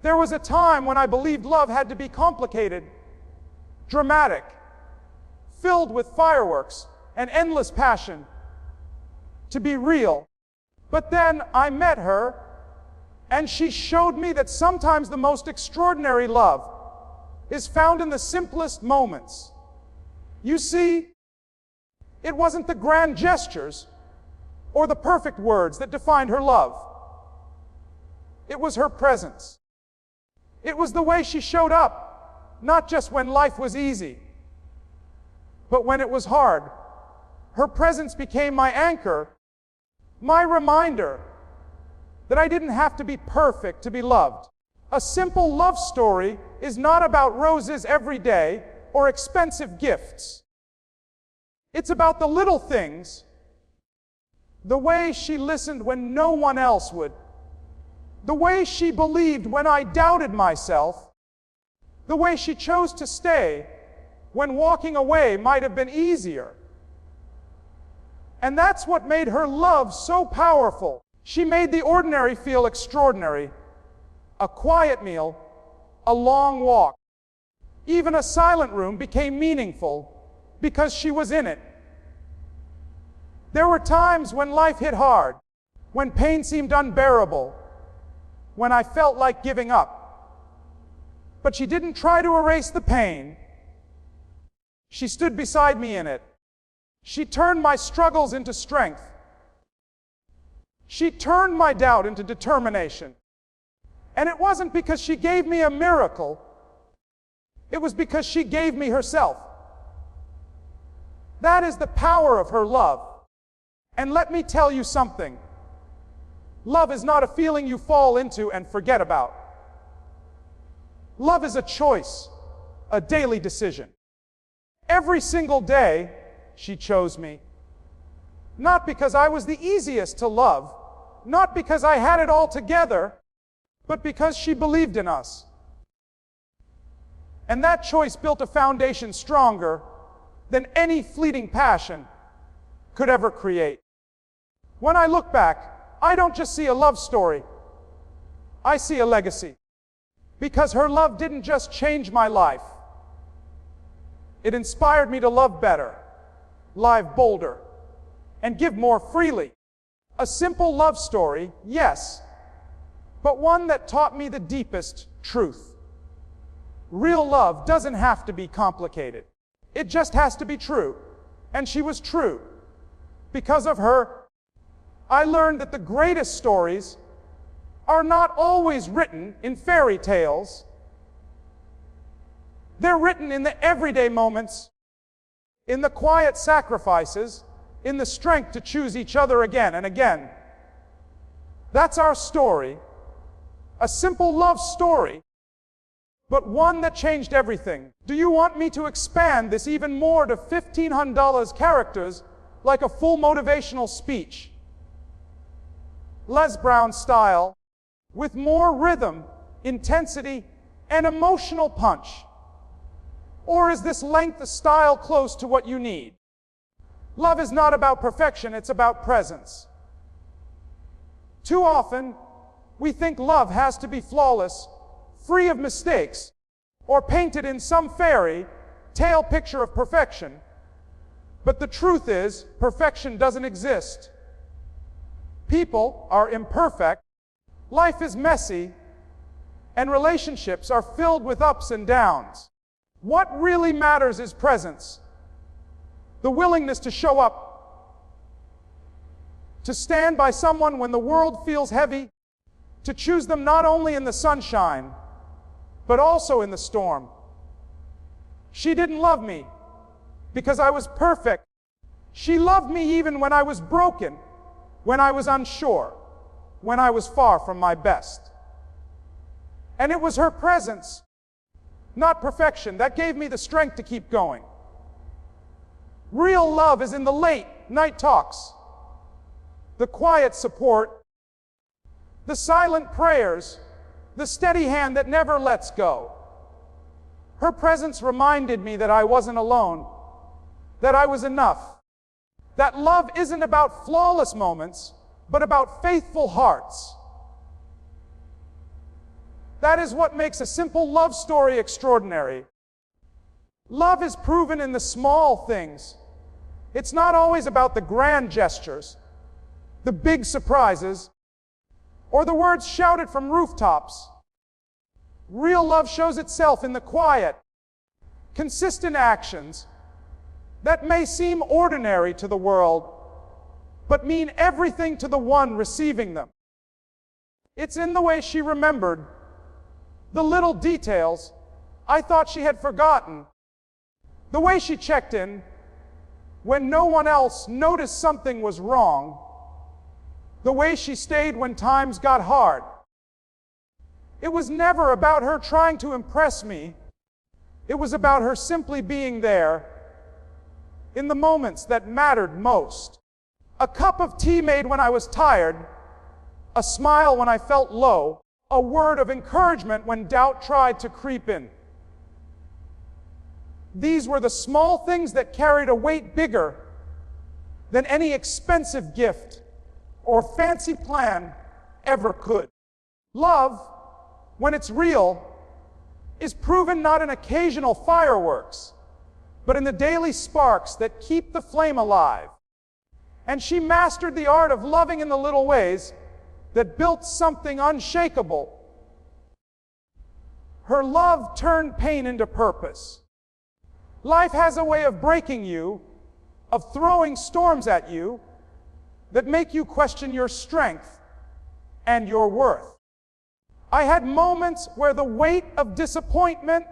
There was a time when I believed love had to be complicated, dramatic, filled with fireworks and endless passion to be real. But then I met her, and she showed me that sometimes the most extraordinary love is found in the simplest moments. You see, it wasn't the grand gestures or the perfect words that defined her love. It was her presence. It was the way she showed up, not just when life was easy, but when it was hard. Her presence became my anchor, my reminder that I didn't have to be perfect to be loved. A simple love story is not about roses every day or expensive gifts. It's about the little things, the way she listened when no one else would, the way she believed when I doubted myself, the way she chose to stay when walking away might have been easier. And that's what made her love so powerful. She made the ordinary feel extraordinary. A quiet meal, a long walk, even a silent room became meaningful because she was in it. There were times when life hit hard, when pain seemed unbearable, when I felt like giving up. But she didn't try to erase the pain. She stood beside me in it. She turned my struggles into strength. She turned my doubt into determination. And it wasn't because she gave me a miracle. It was because she gave me herself. That is the power of her love. And let me tell you something. Love is not a feeling you fall into and forget about. Love is a choice, a daily decision. Every single day, she chose me. Not because I was the easiest to love, not because I had it all together, but because she believed in us. And that choice built a foundation stronger than any fleeting passion could ever create. When I look back, I don't just see a love story. I see a legacy. Because her love didn't just change my life. It inspired me to love better, live bolder, and give more freely. A simple love story, yes, but one that taught me the deepest truth. Real love doesn't have to be complicated. It just has to be true. And she was true. Because of her, I learned that the greatest stories are not always written in fairy tales. They're written in the everyday moments, in the quiet sacrifices, in the strength to choose each other again and again. That's our story. A simple love story, but one that changed everything. Do you want me to expand this even more to 1,500 characters like a full motivational speech? Les Brown style, with more rhythm, intensity, and emotional punch? Or is this length of style close to what you need? Love is not about perfection, it's about presence. Too often, we think love has to be flawless, free of mistakes, or painted in some fairy tale picture of perfection. But the truth is, perfection doesn't exist. People are imperfect, life is messy, and relationships are filled with ups and downs. What really matters is presence. The willingness to show up, to stand by someone when the world feels heavy, to choose them not only in the sunshine, but also in the storm. She didn't love me because I was perfect. She loved me even when I was broken, when I was unsure, when I was far from my best. And it was her presence, not perfection, that gave me the strength to keep going. Real love is in the late night talks, the quiet support, the silent prayers, the steady hand that never lets go. Her presence reminded me that I wasn't alone, that I was enough, that love isn't about flawless moments, but about faithful hearts. That is what makes a simple love story extraordinary. Love is proven in the small things. It's not always about the grand gestures, the big surprises, or the words shouted from rooftops. Real love shows itself in the quiet, consistent actions that may seem ordinary to the world, but mean everything to the one receiving them. It's in the way she remembered the little details I thought she had forgotten, the way she checked in when no one else noticed something was wrong, the way she stayed when times got hard. It was never about her trying to impress me. It was about her simply being there in the moments that mattered most. A cup of tea made when I was tired, a smile when I felt low, a word of encouragement when doubt tried to creep in. These were the small things that carried a weight bigger than any expensive gift or fancy plan ever could. Love, when it's real, is proven not in occasional fireworks, but in the daily sparks that keep the flame alive. And she mastered the art of loving in the little ways that built something unshakable. Her love turned pain into purpose. Life has a way of breaking you, of throwing storms at you that make you question your strength and your worth. I had moments where the weight of disappointment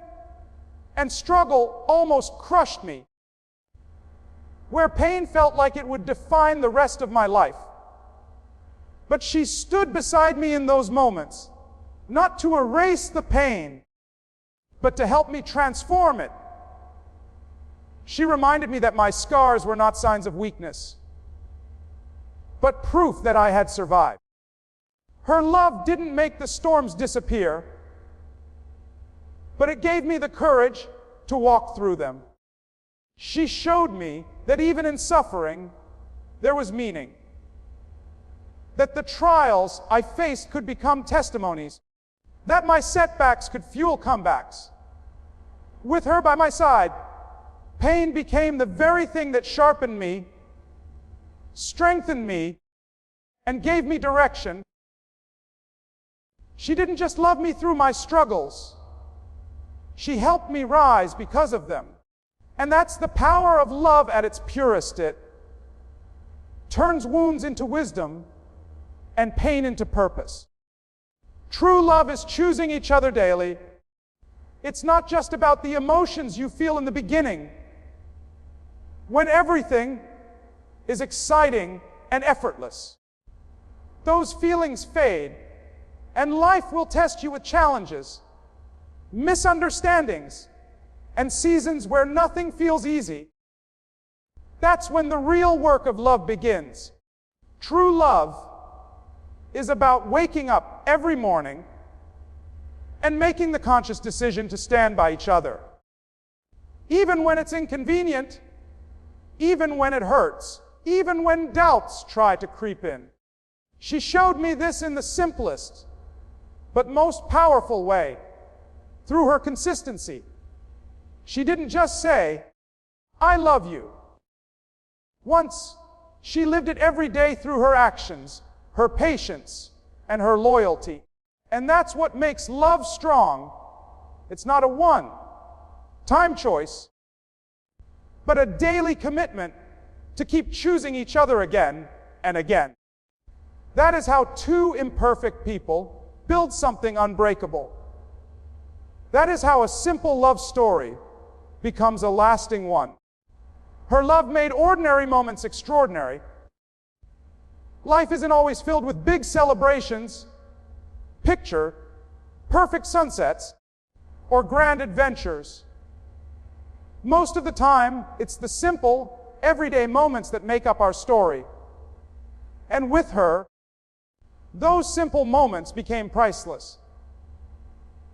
and struggle almost crushed me, where pain felt like it would define the rest of my life. But she stood beside me in those moments, not to erase the pain, but to help me transform it. She reminded me that my scars were not signs of weakness, but proof that I had survived. Her love didn't make the storms disappear, but it gave me the courage to walk through them. She showed me that even in suffering, there was meaning. That the trials I faced could become testimonies. That my setbacks could fuel comebacks. With her by my side, pain became the very thing that sharpened me, strengthened me, and gave me direction. She didn't just love me through my struggles. She helped me rise because of them. And that's the power of love at its purest. It turns wounds into wisdom and pain into purpose. True love is choosing each other daily. It's not just about the emotions you feel in the beginning, when everything is exciting and effortless. Those feelings fade, and life will test you with challenges, misunderstandings, and seasons where nothing feels easy. That's when the real work of love begins. True love is about waking up every morning and making the conscious decision to stand by each other. Even when it's inconvenient, even when it hurts, even when doubts try to creep in. She showed me this in the simplest but most powerful way, through her consistency. She didn't just say, "I love you." Once, she lived it every day through her actions, her patience, and her loyalty. And that's what makes love strong. It's not a one-time choice, but a daily commitment to keep choosing each other again and again. That is how two imperfect people build something unbreakable. That is how a simple love story becomes a lasting one. Her love made ordinary moments extraordinary. Life isn't always filled with big celebrations, picture perfect sunsets, or grand adventures. Most of the time, it's the simple, everyday moments that make up our story. And with her, those simple moments became priceless.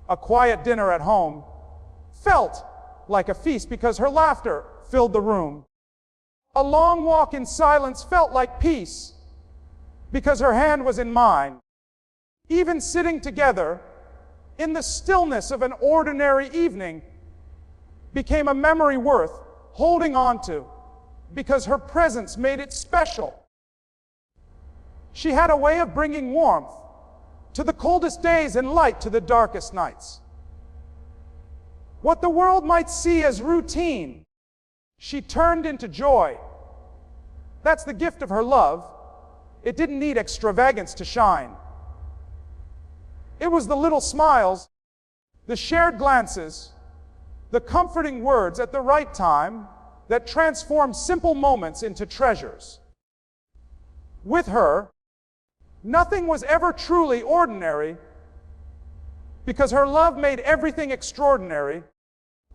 A quiet dinner at home felt like a feast because her laughter filled the room. A long walk in silence felt like peace because her hand was in mine. Even sitting together in the stillness of an ordinary evening, became a memory worth holding on to because her presence made it special. She had a way of bringing warmth to the coldest days and light to the darkest nights. What the world might see as routine, she turned into joy. That's the gift of her love. It didn't need extravagance to shine. It was the little smiles, the shared glances, the comforting words at the right time that transformed simple moments into treasures. With her, nothing was ever truly ordinary because her love made everything extraordinary.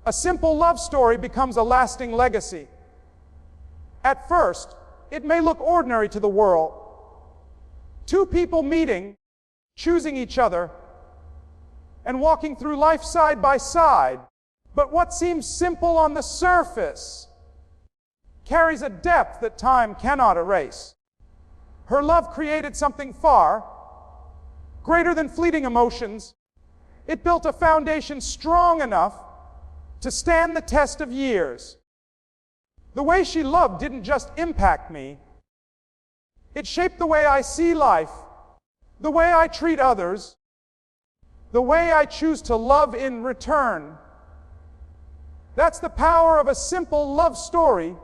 A simple love story becomes a lasting legacy. At first, it may look ordinary to the world. Two people meeting, choosing each other, and walking through life side by side. But what seems simple on the surface carries a depth that time cannot erase. Her love created something far greater than fleeting emotions. It built a foundation strong enough to stand the test of years. The way she loved didn't just impact me. It shaped the way I see life, the way I treat others, the way I choose to love in return. That's the power of a simple love story.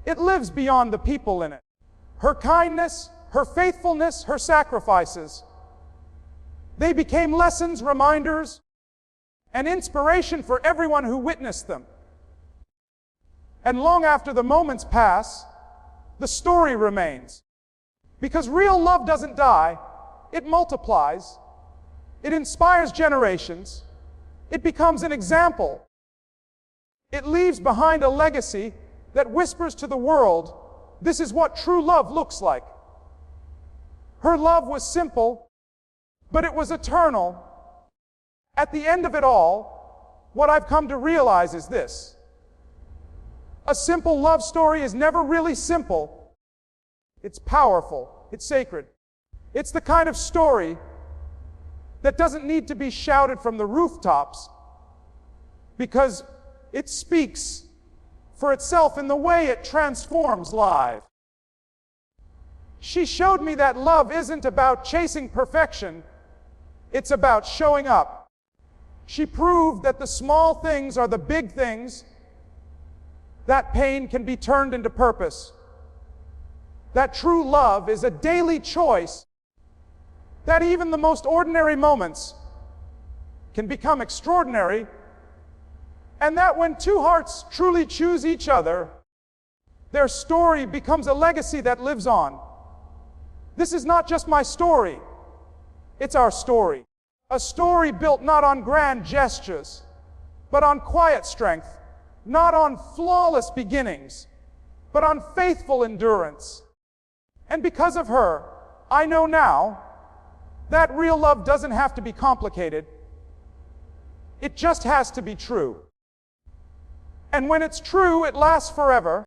It lives beyond the people in it. Her kindness, her faithfulness, her sacrifices, they became lessons, reminders, and inspiration for everyone who witnessed them. And long after the moments pass, the story remains. Because real love doesn't die, it multiplies, it inspires generations, it becomes an example. It leaves behind a legacy that whispers to the world, this is what true love looks like. Her love was simple, but it was eternal. At the end of it all, what I've come to realize is this. A simple love story is never really simple. It's powerful. It's sacred. It's the kind of story that doesn't need to be shouted from the rooftops because it speaks for itself in the way it transforms lives. She showed me that love isn't about chasing perfection. It's about showing up. She proved that the small things are the big things, that pain can be turned into purpose, that true love is a daily choice, that even the most ordinary moments can become extraordinary, and that when two hearts truly choose each other, their story becomes a legacy that lives on. This is not just my story, it's our story. A story built not on grand gestures, but on quiet strength, not on flawless beginnings, but on faithful endurance. And because of her, I know now that real love doesn't have to be complicated. It just has to be true. And when it's true, it lasts forever.